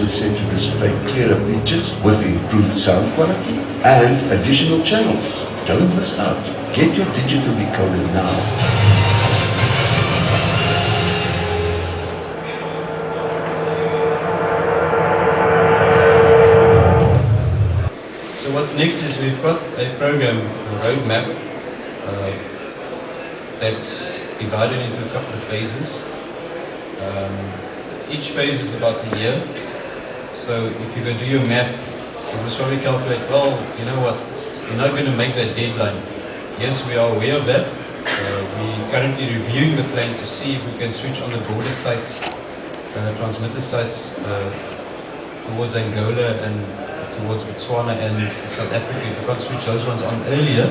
also set to display clearer pictures with improved sound quality and additional channels. Don't miss out. Get your digital decoder now. So what's next is we've got a program, a roadmap, that's divided into a couple of phases. Each phase is about a year. So if you go do your math, you will probably calculate, well, you know what, we're not going to make that deadline. Yes, we are aware of that. We're currently reviewing the plan to see if we can switch on the border sites, transmitter sites towards Angola and towards Botswana and South Africa. We can't switch those ones on earlier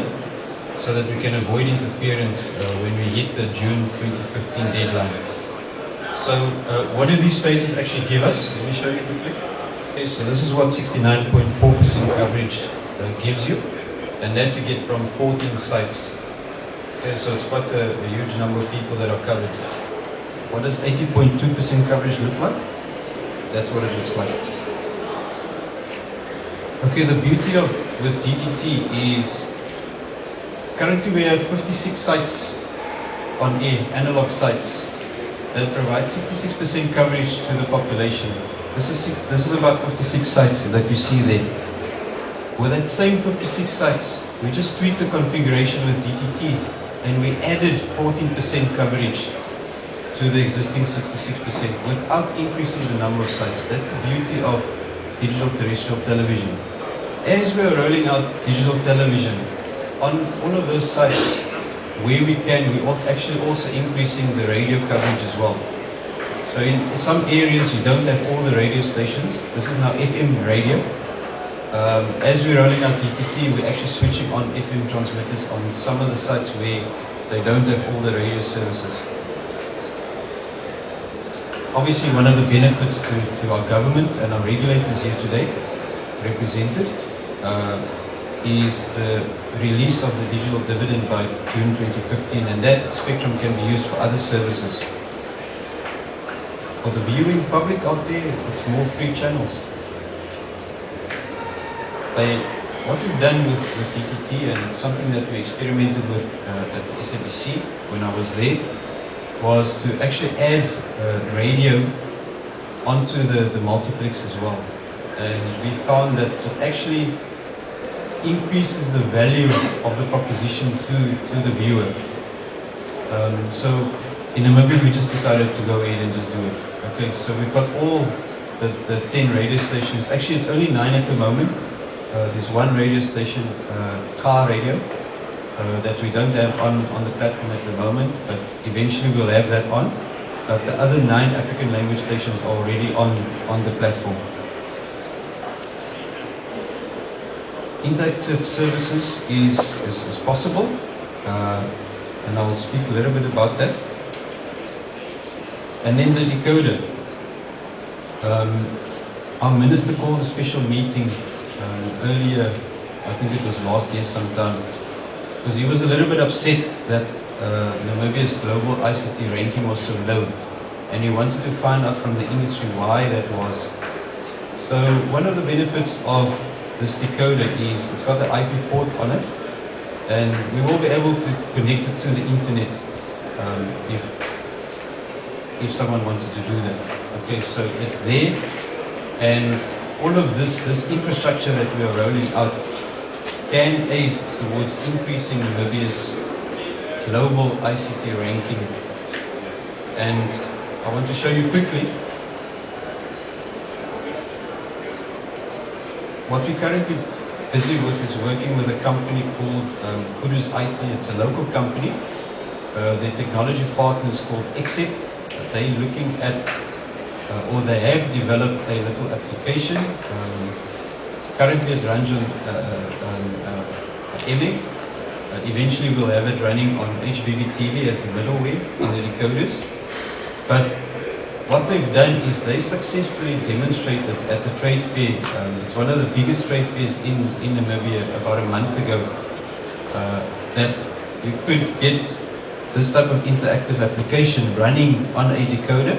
so that we can avoid interference when we hit the June 2015 deadline. So what do these phases actually give us? Let me show you quickly. Okay, so this is what 69.4% coverage gives you, and that you get from 14 sites. Okay, so it's quite a huge number of people that are covered. What does 80.2% coverage look like? That's what it looks like. Okay, the beauty with DTT is currently we have 56 sites on air, analog sites, that provide 66% coverage to the population. This is about 56 sites that you see there. With that same 56 sites, we just tweaked the configuration with DTT and we added 14% coverage to the existing 66% without increasing the number of sites. That's the beauty of digital-terrestrial television. As we are rolling out digital television on all of those sites where we can, we're actually also increasing the radio coverage as well. So in some areas you don't have all the radio stations. This is now FM radio. As we're rolling out DTT, we're actually switching on FM transmitters on some of the sites where they don't have all the radio services. Obviously, one of the benefits to our government and our regulators here today, represented, is the release of the digital dividend by June 2015, and that spectrum can be used for other services. For the viewing public out there, it's more free channels. What we've done with DTT, and something that we experimented with at the SABC when I was there, was to actually add radio onto the multiplex as well. And we found that it actually increases the value of the proposition to the viewer. So in Namibia we just decided to go ahead and just do it. Okay, so we've got all the 10 radio stations. Actually it's only 9 at the moment. There's one radio station, car radio, that we don't have on the platform at the moment, but eventually we'll have that on. But the other 9 African language stations are already on the platform. Interactive services is possible, and I will speak a little bit about that. And then the decoder. Our minister called a special meeting earlier, I think it was last year sometime, because he was a little bit upset that Namibia's global ICT ranking was so low, and he wanted to find out from the industry why that was. So one of the benefits of this decoder is it's got an IP port on it, and we will be able to connect it to the internet if someone wanted to do that. Okay, so it's there, and all of this infrastructure that we are rolling out can aid towards increasing Namibia's global ICT ranking. And I want to show you quickly what we're currently busy with is working with a company called Kudus IT. It's a local company. Their technology partner is called Exset. They're looking at, or they have developed a little application. Currently it runs on EMIG. Eventually we'll have it running on HBB TV as the middleware in the decoders. But what they've done is they successfully demonstrated at the trade fair, it's one of the biggest trade fairs in Namibia about a month ago, that you could get this type of interactive application running on a decoder.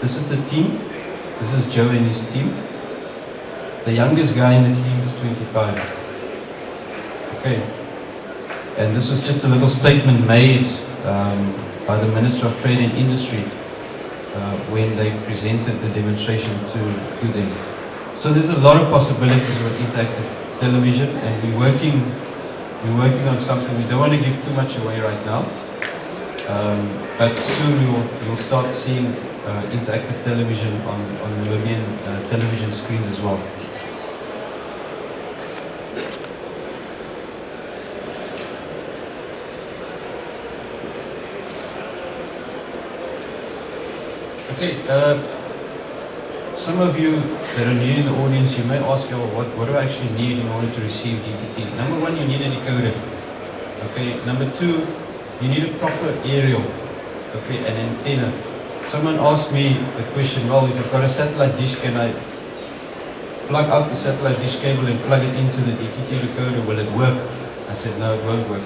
This is the team. This is Joe and his team. The youngest guy in the team is 25. Okay. And this was just a little statement made by the Minister of Trade and Industry when they presented the demonstration to them. So there's a lot of possibilities with interactive television, and we're working on something. We don't want to give too much away right now, but soon you'll start seeing interactive television on Namibian television screens as well. Okay, some of you that are new in the audience, you may ask, oh, what do I actually need in order to receive DTT? Number one, you need a decoder. Okay, number two, you need a proper aerial, okay, an antenna. Someone asked me the question, well, if I've got a satellite dish, can I plug out the satellite dish cable and plug it into the DTT decoder? Will it work? I said, no, it won't work.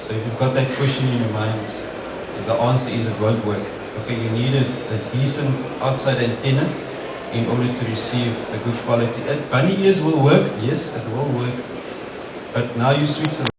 So if you've got that question in your mind, the answer is it won't work. Okay, you need a decent outside antenna in order to receive a good quality. Bunny ears will work, yes, it will work. But now you switch the